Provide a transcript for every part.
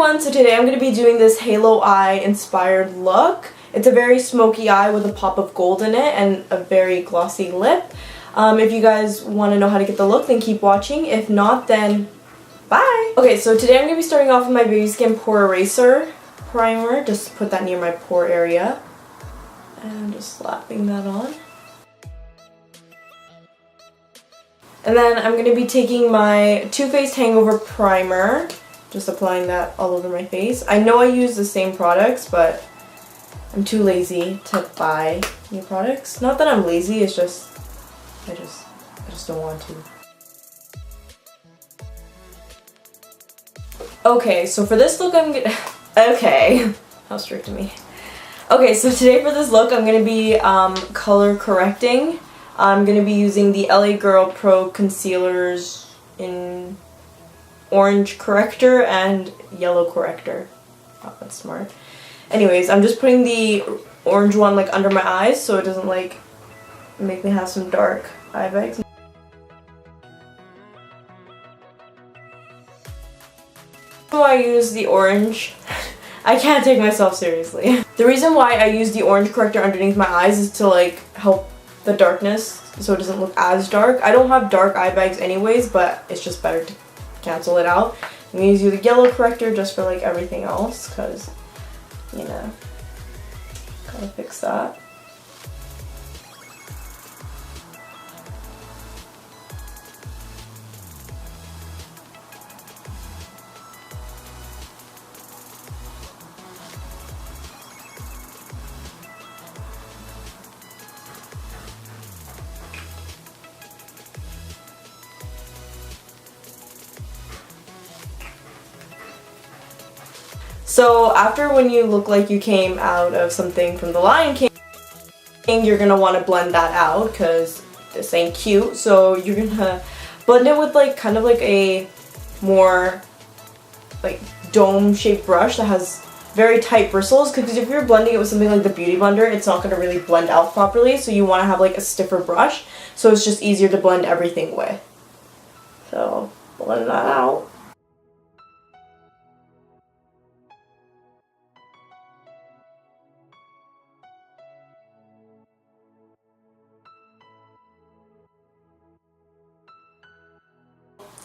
everyone, so today I'm going to be doing this halo eye inspired look. It's a very smoky eye with a pop of gold in it and a very glossy lip. If you guys want to know how to get the look, then keep watching. If not, then bye! Okay, so today I'm going to be starting off with my Baby Skin Pore Eraser Primer. Just put that near my pore area. And just slapping that on. And then I'm going to be taking my Too Faced Hangover Primer. Just applying that all over my face. I know I use the same products, but I'm too lazy to buy new products. Not that I'm lazy, it's just I just don't want to. Okay, so for this look I'm gonna okay. How strict of me. Okay, so today for this look I'm gonna be color correcting. I'm gonna be using the LA Girl Pro concealers in orange corrector and yellow corrector. Oh, that's smart. Anyways, I'm just putting the orange one like under my eyes so it doesn't like make me have some dark eye bags. So I use the orange. I can't take myself seriously. The reason why I use the orange corrector underneath my eyes is to like help the darkness so it doesn't look as dark. I don't have dark eye bags anyways, but it's just better to cancel it out. I'm gonna use the yellow corrector just for like everything else because, you know, gotta fix that. So after when you look like you came out of something from The Lion King, you're gonna want to blend that out because this ain't cute. So you're gonna blend it with like kind of like a more like dome shaped brush that has very tight bristles, because if you're blending it with something like the Beauty Blender, it's not gonna really blend out properly. So you want to have like a stiffer brush so it's just easier to blend everything with. So blend that out.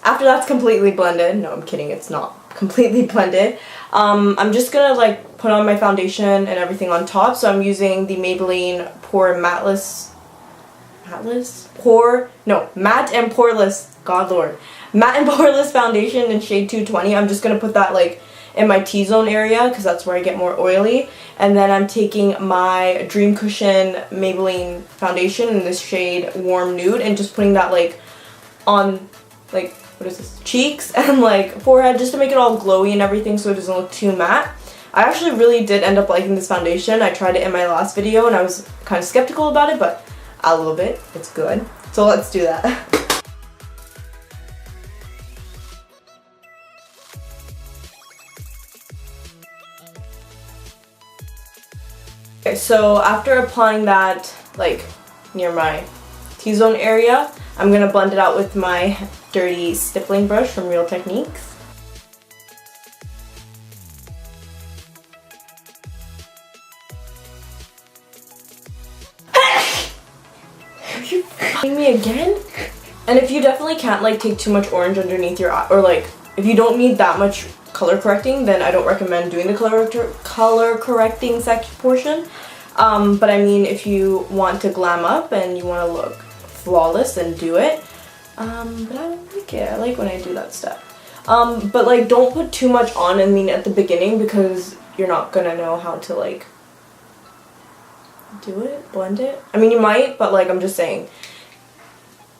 After that's completely blended, no, I'm kidding, it's not completely blended. I'm just gonna like put on my foundation and everything on top. So I'm using the Maybelline Matte and Poreless, God Lord, Matte and Poreless foundation in shade 220. I'm just gonna put that like in my T-zone area because that's where I get more oily. And then I'm taking my Dream Cushion Maybelline foundation in this shade Warm Nude and just putting that like on like, what is this, cheeks and like forehead, just to make it all glowy and everything so it doesn't look too matte. I actually really did end up liking this foundation. I tried it in my last video and I was kind of skeptical about it, but I love it. It's good. So let's do that. Okay, so after applying that like near my T-zone area, I'm gonna blend it out with my dirty stippling brush from Real Techniques. Are you f***ing me again? And if you definitely can't like take too much orange underneath your eye, or like if you don't need that much color correcting, then I don't recommend doing the color correcting section portion. But I mean, if you want to glam up and you want to look flawless, and do it. But I don't like it. I like when I do that step. But like don't put too much on, I mean, at the beginning, because you're not gonna know how to like do it, blend it. I mean, you might, but like I'm just saying,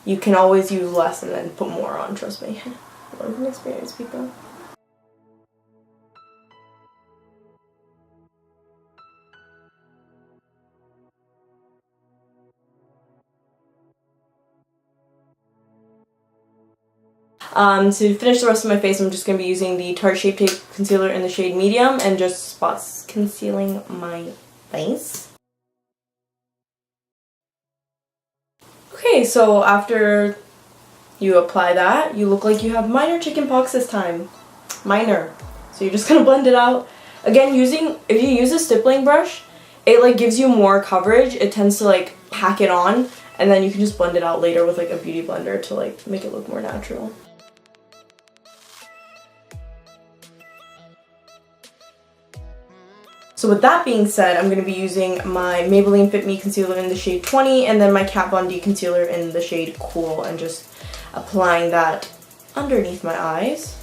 you can always use less and then put more on, trust me. Learn from experience, people. To finish the rest of my face, I'm just going to be using the Tarte Shape Tape Concealer in the shade Medium and just spot concealing my face. Okay, so after you apply that, you look like you have minor chickenpox this time. Minor. So you're just gonna blend it out. Again, if you use a stippling brush, it like gives you more coverage. It tends to like pack it on, and then you can just blend it out later with like a beauty blender to like make it look more natural. So with that being said, I'm going to be using my Maybelline Fit Me concealer in the shade 20 and then my Kat Von D concealer in the shade Cool, and just applying that underneath my eyes.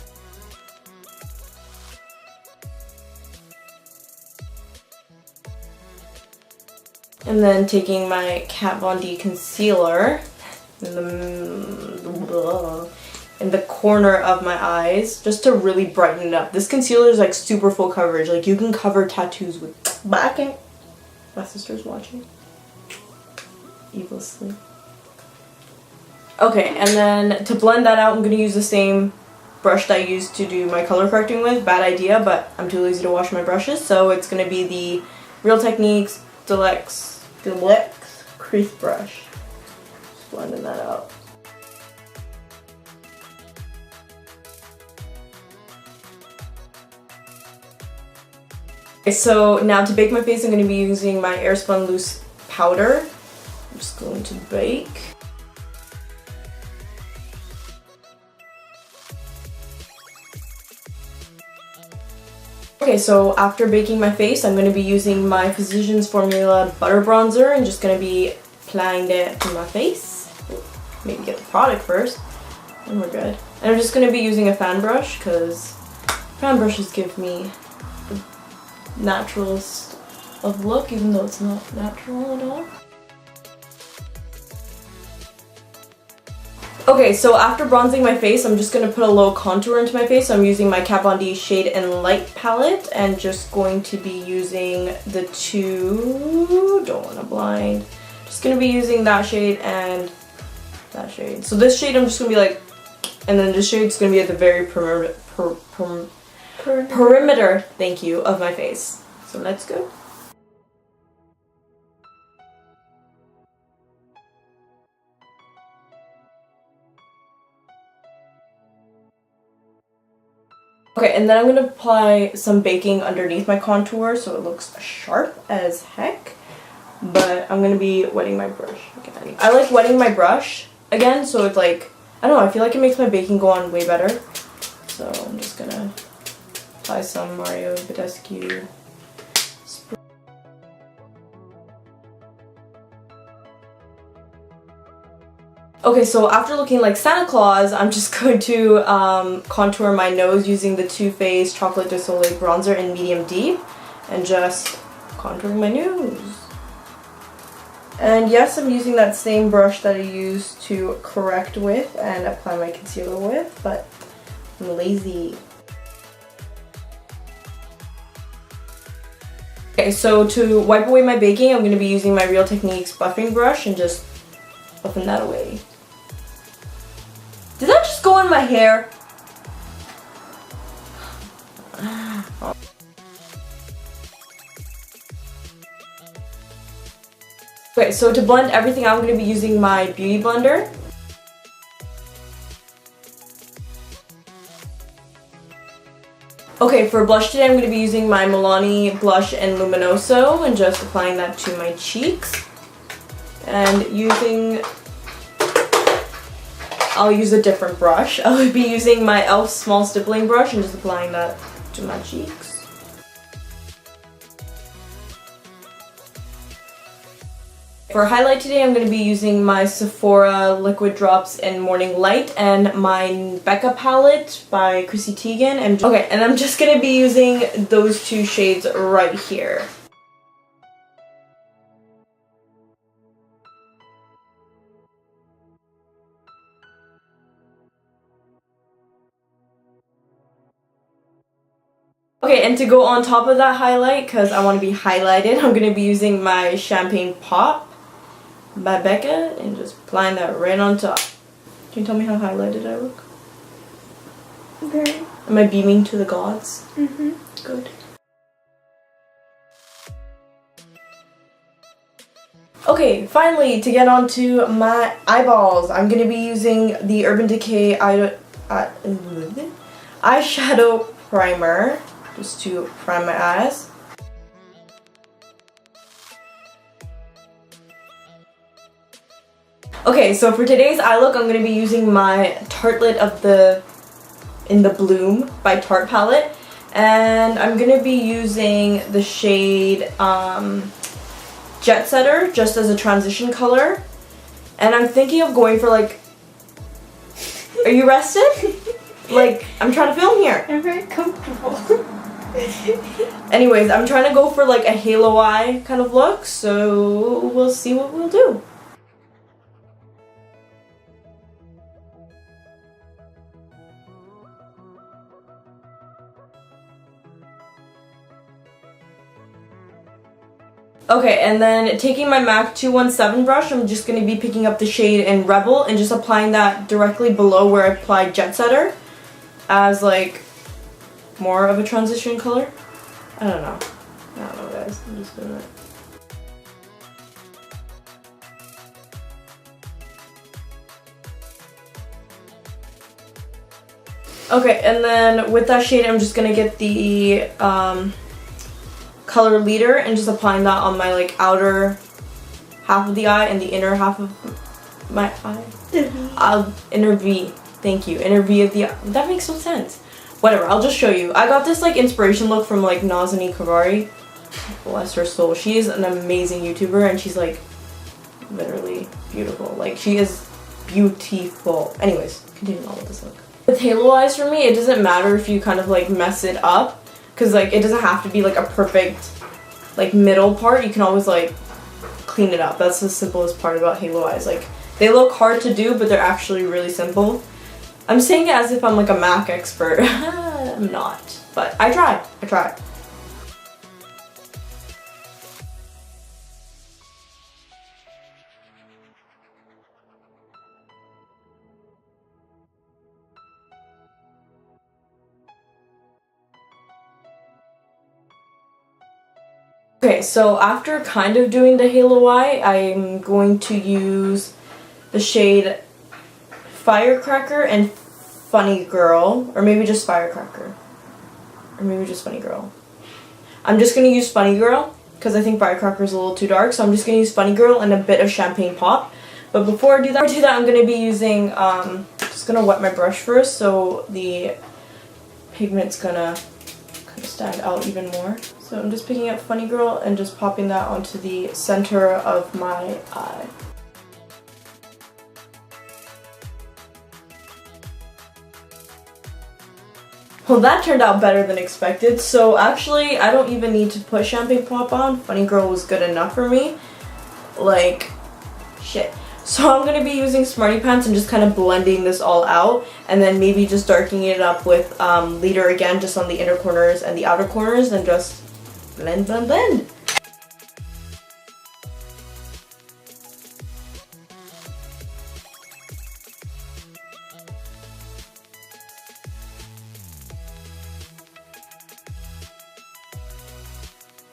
And then taking my Kat Von D concealer in the corner of my eyes just to really brighten it up. This concealer is like super full coverage. Like you can cover tattoos with. But I can't. My sister's watching. Evilly. Okay, and then to blend that out, I'm gonna use the same brush that I used to do my color correcting with. Bad idea, but I'm too lazy to wash my brushes, so it's gonna be the Real Techniques Deluxe crease brush. Just blending that out. Okay, so now to bake my face, I'm going to be using my Airspun Loose powder. I'm just going to bake. Okay, so after baking my face, I'm going to be using my Physicians Formula Butter Bronzer and just going to be applying it to my face. Maybe get the product first, and we're good. And I'm just going to be using a fan brush because fan brushes give me the naturalist of look, even though it's not natural at all. Okay, so after bronzing my face, I'm just going to put a little contour into my face. So I'm using my Kat Von D Shade and Light palette and just going to be using the two, don't want to blind, just going to be using that shade and that shade. So this shade I'm just going to be like, and then this shade's going to be at the very perimeter, thank you, of my face. So let's go. Okay, and then I'm going to apply some baking underneath my contour so it looks sharp as heck. But I'm going to be wetting my brush again. I like wetting my brush again, so it's like, I don't know, I feel like it makes my baking go on way better. So I'm just going to apply some Mario Badescu spray. Okay, so after looking like Santa Claus, I'm just going to contour my nose using the Too Faced Chocolate de Soleil bronzer in medium deep and just contouring my nose. And yes, I'm using that same brush that I used to correct with and apply my concealer with, but I'm lazy. Okay, so to wipe away my baking, I'm going to be using my Real Techniques buffing brush and just buffing that away. Did that just go on my hair? Okay, so to blend everything out, I'm going to be using my Beauty Blender. Okay, for blush today, I'm going to be using my Milani Blush in Luminoso and just applying that to my cheeks. And I'll use a different brush. I'll be using my e.l.f. small stippling brush and just applying that to my cheeks. For highlight today, I'm going to be using my Sephora Liquid Drops in Morning Light and my Becca palette by Chrissy Teigen. And I'm just going to be using those two shades right here. Okay, and to go on top of that highlight, because I want to be highlighted, I'm going to be using my Champagne Pop by Becca and just applying that right on top. Can you tell me how highlighted I look? Very. Am I beaming to the gods? Mm-hmm. Good. Okay, finally, to get onto my eyeballs, I'm going to be using the Urban Decay eyeshadow primer. just to prime my eyes. Okay, so for today's eye look, I'm going to be using my Tartelette of the In the Bloom by Tarte palette. And I'm going to be using the shade Jet Setter just as a transition color. And I'm thinking of going for like... Are you rested? Like, I'm trying to film here. I'm very comfortable. Anyways, I'm trying to go for like a halo eye kind of look, so we'll see what we'll do. Okay, and then taking my MAC 217 brush, I'm just going to be picking up the shade in Rebel and just applying that directly below where I applied Jet Setter as like more of a transition color. I don't know guys, I'm just doing it. Okay, and then with that shade, I'm just going to get the color leader and just applying that on my like outer half of the eye and the inner half of my eye. Inner V. Thank you. Inner V of the eye. That makes no sense. Whatever, I'll just show you. I got this like inspiration look from like Nazanin Kavari. Bless her soul. She is an amazing YouTuber and she's like literally beautiful. Like she is beautiful. Anyways, continuing on with this look. With halo eyes for me, it doesn't matter if you kind of like mess it up. Because like it doesn't have to be like a perfect like middle part. You can always like clean it up. That's the simplest part about halo eyes. Like they look hard to do, but they're actually really simple. I'm saying it as if I'm like a MAC expert. I'm not, but I try. Okay, so after kind of doing the halo eye, I'm going to use the shade Firecracker and Funny Girl, or maybe just Firecracker, or maybe just Funny Girl. I'm just going to use Funny Girl because I think Firecracker is a little too dark, so I'm just going to use Funny Girl and a bit of Champagne Pop. But before I do that, I'm going to be using, just going to wet my brush first so the pigment's going to kind of stand out even more. So I'm just picking up Funny Girl and just popping that onto the center of my eye. Well, that turned out better than expected. So actually, I don't even need to put Champagne Pop on. Funny Girl was good enough for me. Like, shit. So I'm going to be using Smarty Pants and just kind of blending this all out. And then maybe just darkening it up with leader again, just on the inner corners and the outer corners. And just blend, blend, blend.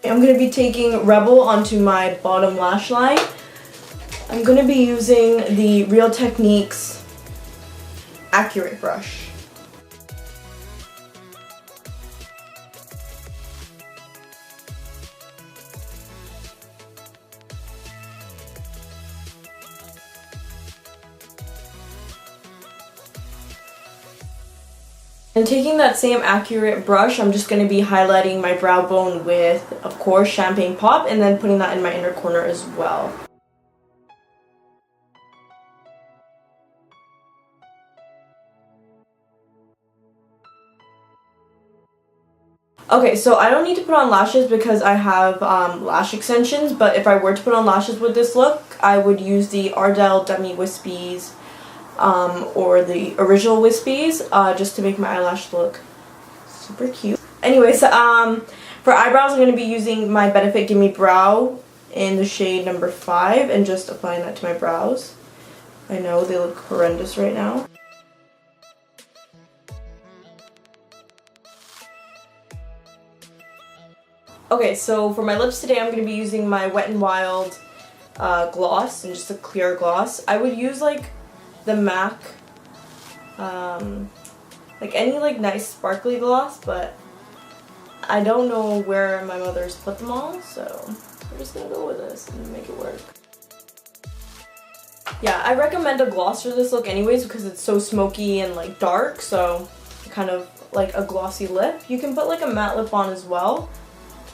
I'm going to be taking Rebel onto my bottom lash line. I'm going to be using the Real Techniques Accurate brush. And taking that same Accurate brush, I'm just going to be highlighting my brow bone with, of course, Champagne Pop, and then putting that in my inner corner as well. Okay, so I don't need to put on lashes because I have lash extensions, but if I were to put on lashes with this look, I would use the Ardell Dummy Wispies or the original Wispies just to make my eyelash look super cute. Anyways, for eyebrows, I'm going to be using my Benefit Gimme Brow in the shade number 5 and just applying that to my brows. I know they look horrendous right now. Okay, so for my lips today, I'm going to be using my Wet n Wild gloss, and just a clear gloss. I would use like the MAC, like any like nice sparkly gloss, but I don't know where my mother's put them all, so we're just gonna go with this and make it work. Yeah, I recommend a gloss for this look anyways because it's so smoky and like dark, so kind of like a glossy lip. You can put like a matte lip on as well.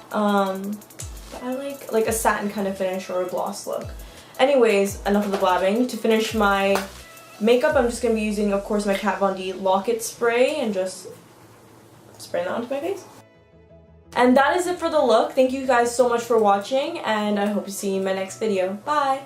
But I like a satin kind of finish or a gloss look. Anyways, enough of the blabbing. To finish my makeup, I'm just going to be using, of course, my Kat Von D Lock-It spray and just spraying that onto my face. And that is it for the look. Thank you guys so much for watching, and I hope to see you in my next video. Bye!